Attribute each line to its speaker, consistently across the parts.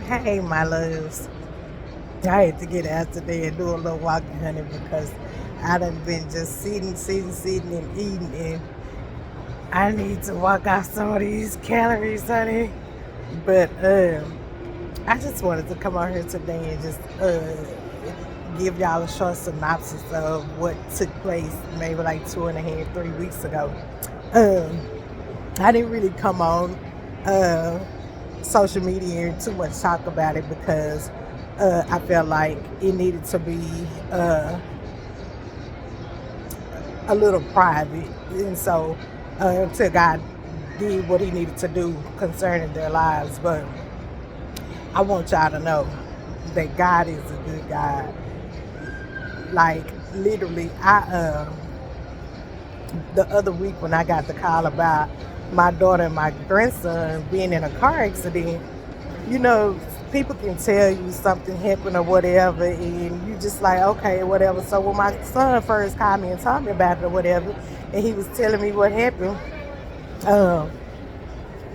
Speaker 1: Hey, my loves. I had to get out today and do a little walking, honey, because I done been just sitting, and eating, and I need to walk out some of these calories, honey. But I just wanted to come out here today and just give y'all a short synopsis of what took place maybe like 2.5, 3 weeks ago. Um, I didn't really come on uh, social media and too much talk about it because I felt like it needed to be a little private. And so until God did what he needed to do concerning their lives. But I want y'all to know that God is a good God. Like literally, I the other week when I got the call about my daughter and my grandson being in a car accident, you know, people can tell you something happened or whatever, and you just like, okay, whatever. So when my son first called me and told me about it or whatever, and he was telling me what happened, um,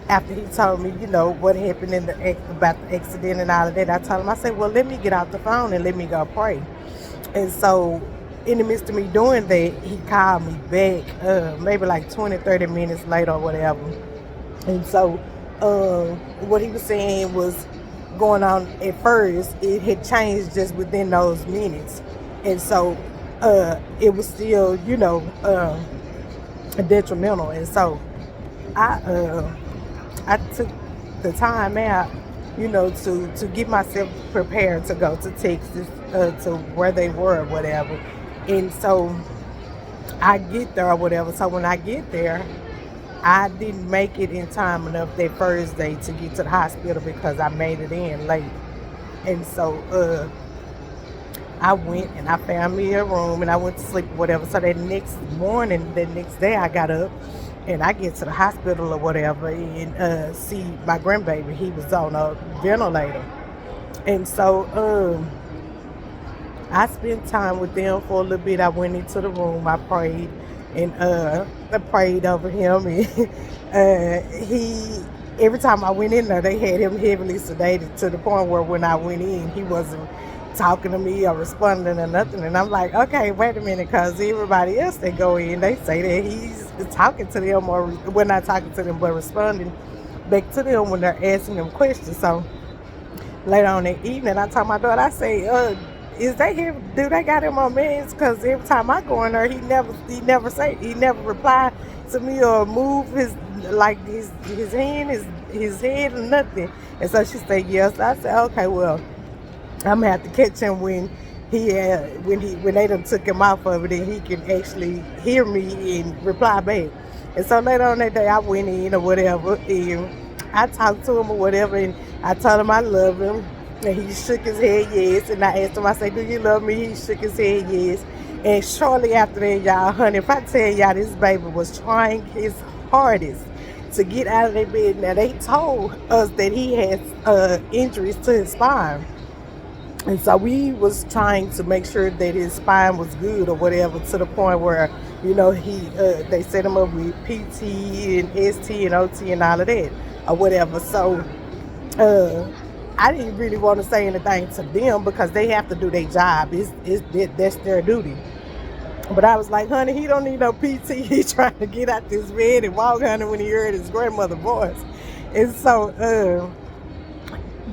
Speaker 1: after he told me, what happened about the accident and all of that, I told him, I said, well, let me get off the phone and let me go pray. And so, in the midst of me doing that, he called me back, maybe like 20, 30 minutes later or whatever. And so, what he was saying was going on at first, it had changed just within those minutes. And so, it was still, detrimental. And so, I, uh, I took the time out, to get myself prepared to go to Texas, to where they were or whatever. And so I get there or whatever. So when I get there, I didn't make it in time enough that first day to get to the hospital because I made it in late. And so I went and I found me a room and I went to sleep or whatever. So that next morning, the next day, I got up and I get to the hospital or whatever and see my grandbaby. He was on a ventilator. And so I spent time with them for a little bit. I went into the room, I prayed, and I prayed over him. And he, every time I went in there, they had him heavily sedated to the point where when I went in, he wasn't talking to me or responding or nothing. And I'm like, okay, wait a minute, because everybody else that go in, they say that he's talking to them, or we're not talking to them, but responding back to them when they're asking them questions. So later on that evening, I told my daughter, I say, is they here? Do they got him on meds? Because every time I go in there, he never reply to me or move his hand, his head or nothing. And so she said yes. I said, okay, well, I'm gonna have to catch him when when they done took him off of it and he can actually hear me and reply back. And so later on that day, I went in or whatever, and I talked to him or whatever, and I told him I love him, and he shook his head yes. And I asked him, I said, do you love me? He shook his head yes. And shortly after that, y'all, honey, if I tell y'all this baby was trying his hardest to get out of their bed. Now they told us that he had injuries to his spine, and so we was trying to make sure that his spine was good or whatever, to the point where, he they set him up with PT and ST and OT and all of that or whatever. So uh, I didn't really want to say anything to them because they have to do their job. That's their duty. But I was like, honey, he don't need no PT. He's trying to get out this bed and walk, honey, when he heard his grandmother's voice. And so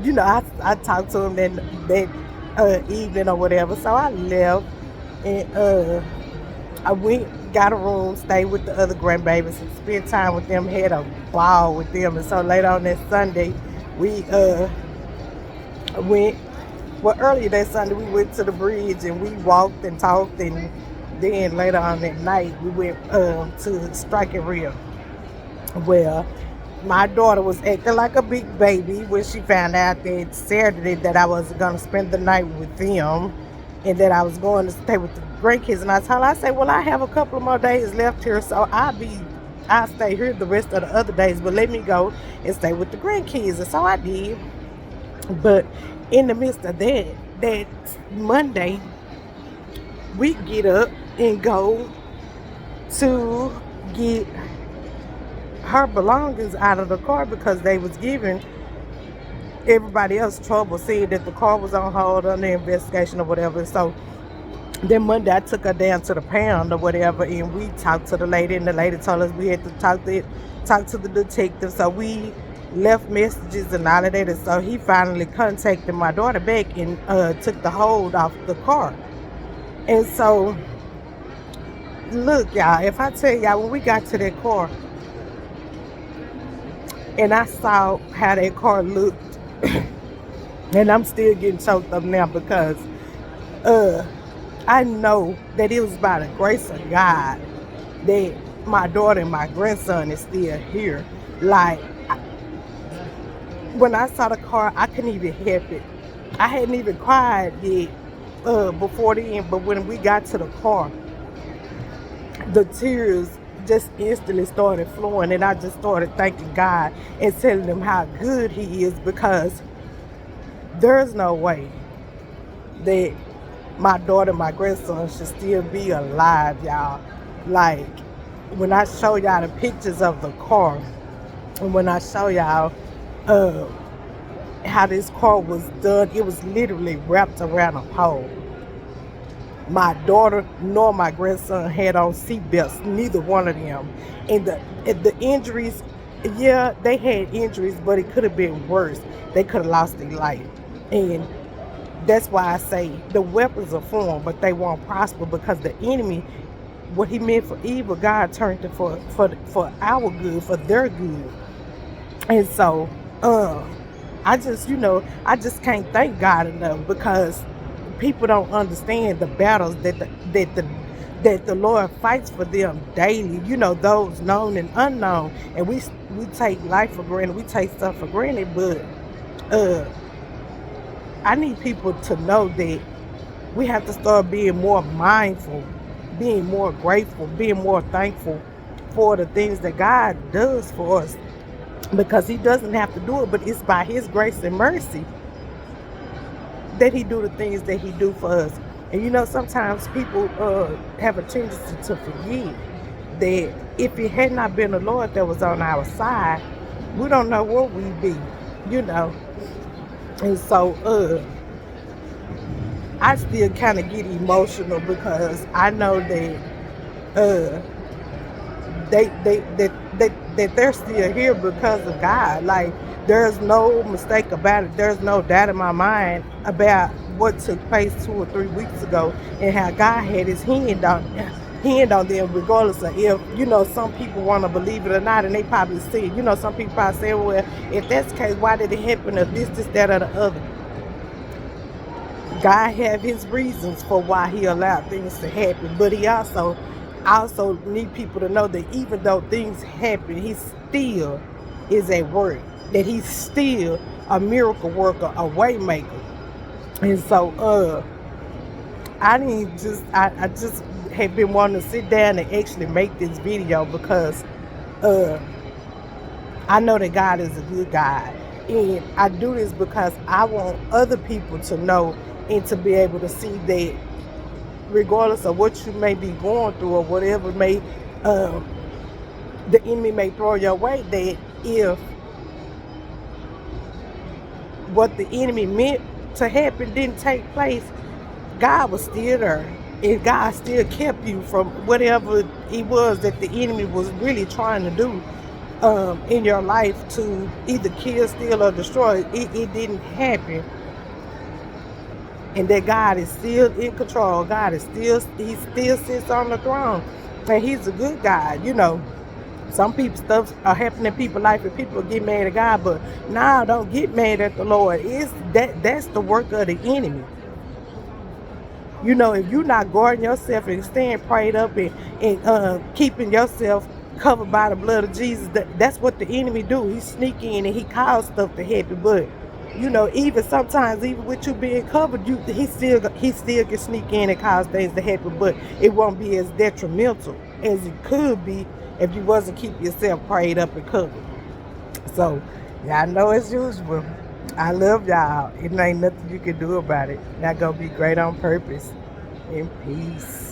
Speaker 1: I talked to him that evening or whatever. So I left and I went, got a room, stayed with the other grandbabies, and spent time with them, had a ball with them. And so later on that Sunday, we went, well, earlier that Sunday, we went to the bridge and we walked and talked. And then later on that night, we went to Strike and Real. Well, my daughter was acting like a big baby when she found out that Saturday that I was going to spend the night with them and that I was going to stay with the grandkids. And I told her, I said, well, I have a couple of more days left here, so I'll stay here the rest of the other days, but let me go and stay with the grandkids. And so I did. But in the midst of that Monday, we get up and go to get her belongings out of the car because they was giving everybody else trouble, saying that the car was on hold under investigation or whatever. So then Monday I took her down to the pound or whatever, and we talked to the lady, and the lady told us we had to talk to the detective. So we left messages and all of that, and so he finally contacted my daughter back and took the hold off the car. And so look, y'all, if I tell y'all, when we got to that car and I saw how that car looked, and I'm still getting choked up now because I know that it was by the grace of God that my daughter and my grandson is still here. Like, when I saw the car, I couldn't even help it. I hadn't even cried yet before then, but when we got to the car, the tears just instantly started flowing, and I just started thanking God and telling him how good he is, because there's no way that my daughter, my grandson should still be alive, y'all. Like, when I show y'all the pictures of the car, and when I show y'all how this car was done, it was literally wrapped around a pole. My daughter nor my grandson had on seatbelts, neither one of them. And the injuries, yeah, they had injuries, but it could have been worse. They could have lost their life. And that's why I say the weapons are formed, but they won't prosper, because the enemy, what he meant for evil, God turned it for our good, for their good. And so I just can't thank God enough, because people don't understand the battles that the Lord fights for them daily, those known and unknown. And we take life for granted, we take stuff for granted, but I need people to know that we have to start being more mindful, being more grateful, being more thankful for the things that God does for us, because he doesn't have to do it, but it's by his grace and mercy that he do the things that he do for us. And sometimes people have a tendency to forget that if it had not been the Lord that was on our side, we don't know where we'd be, And so I still kind of get emotional, because I know that that they're still here because of God. Like, there's no mistake about it. There's no doubt in my mind about what took place 2 or 3 weeks ago, and how God had his hand on them, regardless of if some people want to believe it or not. And they probably say, some people probably say, well, if that's the case, why did it happen, or this, that, or the other? God have his reasons for why he allowed things to happen, but he also need people to know that even though things happen, he still is at work, that he's still a miracle worker, a way maker. And so I just have been wanting to sit down and actually make this video, because I know that God is a good God, and I do this because I want other people to know and to be able to see that regardless of what you may be going through, or whatever the enemy may throw your way, that if what the enemy meant to happen didn't take place, God was still there, and God still kept you from whatever it was that the enemy was really trying to do in your life, to either kill, steal, or destroy. It didn't happen. And that God is still in control. He still sits on the throne, and he's a good God. Some people, stuff are happening in people's life, and people get mad at God, but nah, don't get mad at the Lord. That's the work of the enemy. If you're not guarding yourself and staying prayed up and keeping yourself covered by the blood of Jesus, that's what the enemy do. He sneak in and he cause stuff to happen. But even sometimes, even with you being covered, he still can sneak in and cause things to happen, but it won't be as detrimental as it could be if you wasn't keeping yourself prayed up and covered. So, y'all know, as usual, I love y'all. It ain't nothing you can do about it. Y'all gonna be great on purpose. In peace.